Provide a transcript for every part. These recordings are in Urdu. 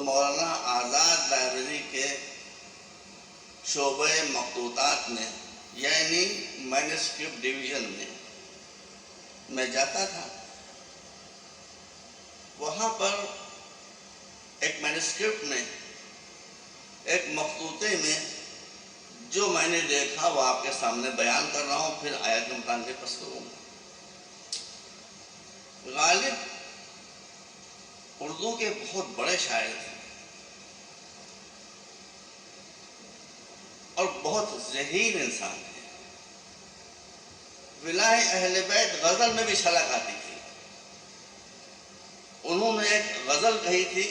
مولانا آزاد لائبریری کے شعبہ مخطوطات میں یعنی مینوسکرپٹ ڈویژن میں جاتا تھا. وہاں پر ایک مینوسکرپٹ میں ایک مخطوطے میں جو میں نے دیکھا وہ آپ کے سامنے بیان کر رہا ہوں، پھر آیت متعلقہ پس کروں گا. غالب اردو کے بہت بڑے شاعر تھے اور بہت ذہین انسان تھے. ولائے اہل بیت غزل میں بھی چھلک آتی تھی. انہوں نے ایک غزل کہی تھی،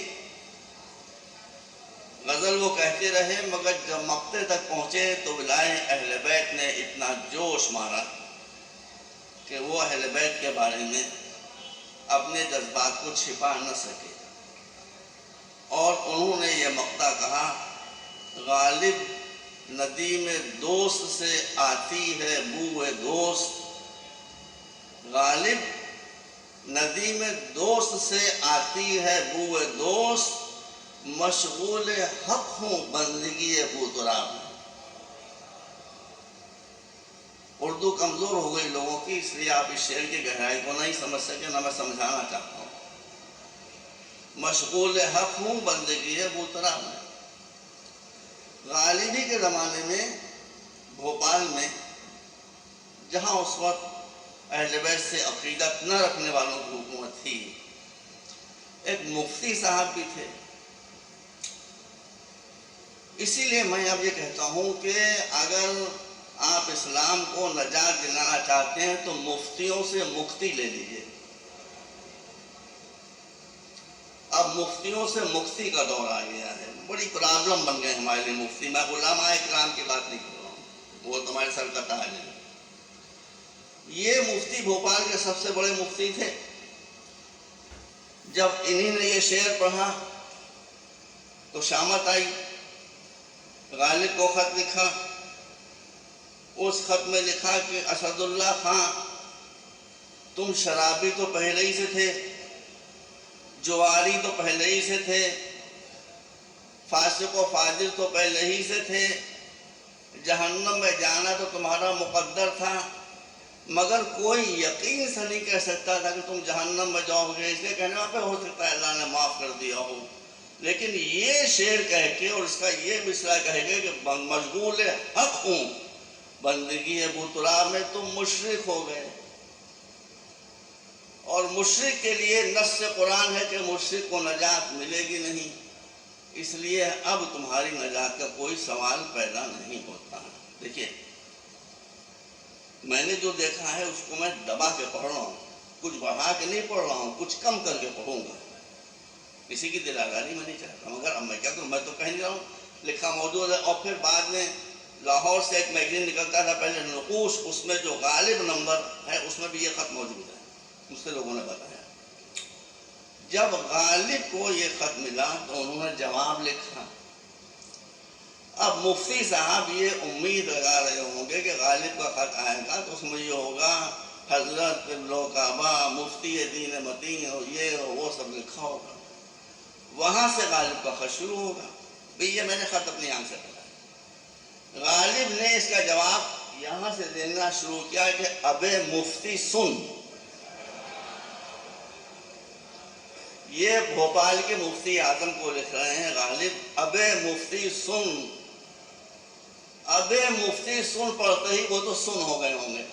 غزل وہ کہتے رہے مگر جب مقطع تک پہنچے تو ولائے اہل بیت نے اتنا جوش مارا کہ وہ اہل بیت کے بارے میں اپنے جذبات کو چھپا نہ سکے، اور انہوں نے یہ مقطع کہا: غالب ندیم دوست سے آتی ہے بوئے دوست، غالب ندیم دوست سے آتی ہے بوئے دوست، مشغول حق ہوں بندگی ابو تراب. اردو کمزور ہو گئی لوگوں کی، اس لیے آپ اس شعر کی گہرائی کو نہیں سمجھ سکے، نہ میں سمجھانا چاہتا ہوں. مشغول حق ہوں بندگی ابو تراب میں. غالبی کے زمانے میں بھوپال میں، جہاں اس وقت اہل بیت سے عقیدت نہ رکھنے والوں کی حکومت تھی، ایک مفتی صاحب بھی تھے. اسی لیے میں اب یہ کہتا ہوں کہ اگر آپ اسلام کو نجات دلانا چاہتے ہیں تو مفتیوں سے مکتی لے لیجیے. اب مفتیوں سے مکتی کا دور آ گیا ہے. بڑی پرابلم بن گئے ہمارے لیے مفتی. میں علماء کرام کی بات نہیں کر رہا ہوں، وہ تمہارے سر کا تاج ہے. یہ مفتی بھوپال کے سب سے بڑے مفتی تھے. جب انہی نے یہ شعر پڑھا تو شامت آئی. غالب کو خط لکھا. اس خط میں لکھا کہ اسد اللہ خان، تم شرابی تو پہلے ہی سے تھے، جواری تو پہلے ہی سے تھے، فاسق و فاجر تو پہلے ہی سے تھے، جہنم میں جانا تو تمہارا مقدر تھا، مگر کوئی یقین سے نہیں کہہ سکتا تھا کہ تم جہنم میں جاؤ گے. اس لیے کہنے پہ ہو سکتا ہے اللہ نے معاف کر دیا ہو، لیکن یہ شعر کہہ کے اور اس کا یہ مصرع کہہ کے کہ مشغول حق ہوں بندگی ابو تراب میں، تم مشرک ہو گئے. اور مشرک کے لیے نص قرآن ہے کہ مشرک کو نجات ملے گی نہیں، اس لیے اب تمہاری نجات کا کوئی سوال پیدا نہیں ہوتا. دیکھیے، میں نے جو دیکھا ہے اس کو میں دبا کے پڑھ رہا ہوں، کچھ بڑھا کے نہیں پڑھ رہا ہوں، کچھ کم کر کے پڑھوں گا. کسی کی دل آزاری میں نہیں چاہتا، مگر اب میں کیا کروں، میں تو کہہ نہیں رہا ہوں، لکھا موجود ہے. اور پھر بعد میں لاہور سے ایک میگزین نکلتا تھا پہلے، نقوش، اس میں جو غالب نمبر ہے اس میں بھی یہ خط موجود ہے، مجھ سے لوگوں نے بتایا. جب غالب کو یہ خط ملا تو انہوں نے جواب لکھا. اب مفتی صاحب یہ امید لگا رہے ہوں گے کہ غالب کا خط آئے گا تو اس میں یہ ہوگا حضرت قبلہ کعبہ مفتی دین متین اور یہ وہ سب لکھا ہوگا. وہاں سے غالب کا خط شروع ہوگا. یہ میں نے خط اپنی آنکھ سے پڑھا. غالب نے اس کا جواب یہاں سے دینا شروع کیا کہ ابے مفتی سن. یہ بھوپال کے مفتی اعظم کو لکھ رہے ہیں غالب، ابے مفتی سن. ابے مفتی سن پڑھتے ہی وہ تو سن ہو گئے ہوں گے،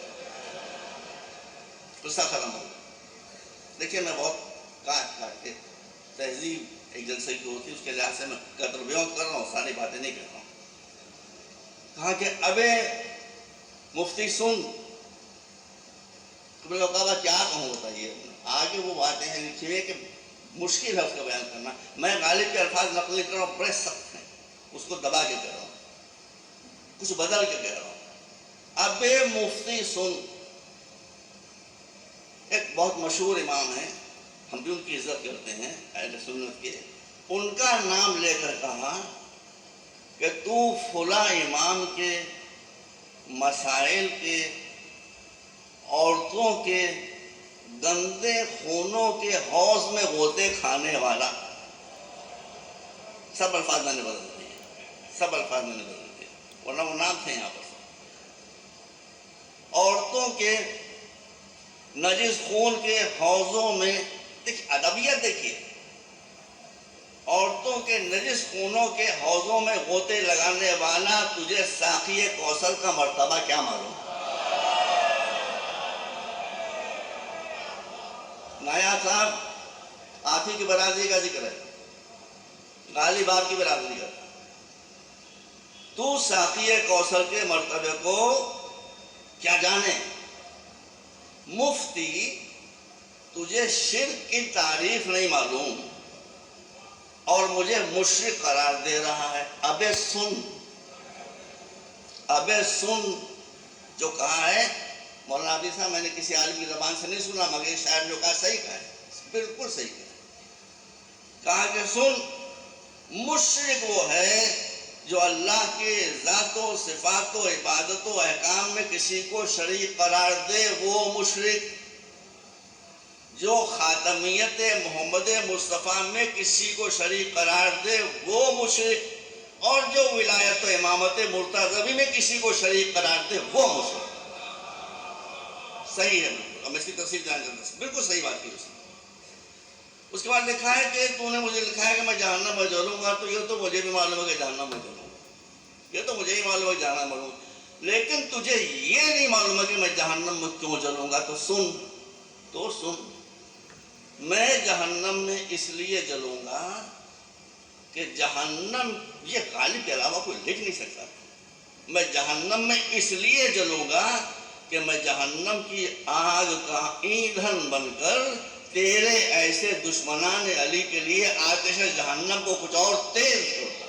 قصہ ختم ہو گیا. دیکھیے، میں بہت کاٹ کے تہذیب ایک جلسے کی ہوتی ہے اس کے لحاظ سے میں قدر بیان کر رہا ہوں، ساری باتیں نہیں کر رہا ہوں. کہا کہ ابے مفتی سن. قبلہ کعبہ کیا کہوں بتائیے. آگے وہ باتیں ہیں لکھی ہوئی کہ مشکل ہے اس کا بیان کرنا. میں غالب کے الفاظ نقل نہیں کر رہا ہوں، بڑے سخت ہیں، اس کو دبا کے کہہ رہا ہوں، کچھ بدل کے کہہ رہا ہوں. ابے مفتی سن. ایک بہت مشہور امام ہیں، ہم بھی ان کی عزت کرتے ہیں اہل سنت کے. ان کا نام لے کر کہا کہ تو فلاں امام کے مسائل کے، عورتوں کے گندے خونوں کے حوض میں غوطے کھانے والا. سب الفاظ میں نے بدل دیے، سب الفاظ میں نے بدل دیے، ورنہ وہ نام تھے یہاں پر۔ عورتوں کے نجس خون کے حوضوں میں، دیکھیے ادبیت دیکھیے، عورتوں کے نجس خونوں کے حوضوں میں غوطے لگانے والا، تجھے ساقی کوثر کا مرتبہ کیا معلوم؟ نایاب صاحب آفی کی برادری کا ذکر ہے، غالب آپ کی برادری کا، تو ساقی کوثر کے مرتبے کو کیا جانے؟ مفتی تجھے شرک کی تعریف نہیں معلوم اور مجھے مشرک قرار دے رہا ہے۔ ابے سن، ابے سن جو کہا ہے مولانا عبدالعزیز صاحب، میں نے کسی عالم کی زبان سے نہیں سنا، مگر شاعر جو کہا صحیح کہا ہے، بالکل صحیح کہا کہ سن، مشرک وہ ہے جو اللہ کے ذات و صفات و عبادت و احکام میں کسی کو شریک قرار دے، وہ مشرک۔ جو خاتمیت محمد مصطفیٰ میں کسی کو شریک قرار دے، وہ مشرک، اور جو ولایت و امامت مرتضوی میں کسی کو شریک قرار دے، وہ مشرک۔ صحیح ہے، بالکل، اب اس کی تفصیل جان چاہتا ہوں، بالکل صحیح بات کی اس نے۔ اس کے بعد لکھا ہے کہ تو نے مجھے لکھا ہے کہ میں جہنم میں جلوں گا، تو یہ تو مجھے بھی معلوم ہے کہ جہنم میں جلوں گا، یہ تو مجھے ہی معلوم ہے کہ جہنم میں جلوں گا، لیکن تجھے یہ نہیں معلوم ہے کہ میں جہنم میں کیوں جلوں گا۔ تو سن، میں جہنم میں اس لیے جلوں گا کہ جہنم، یہ غالب کے علاوہ کوئی لکھ نہیں سکتا، میں جہنم میں اس لیے جلوں گا کہ میں جہنم کی آگ کا ایندھن بن کر تیرے ایسے دشمنان علی کے لیے آتش جہنم کو کچھ اور تیز کرتا۔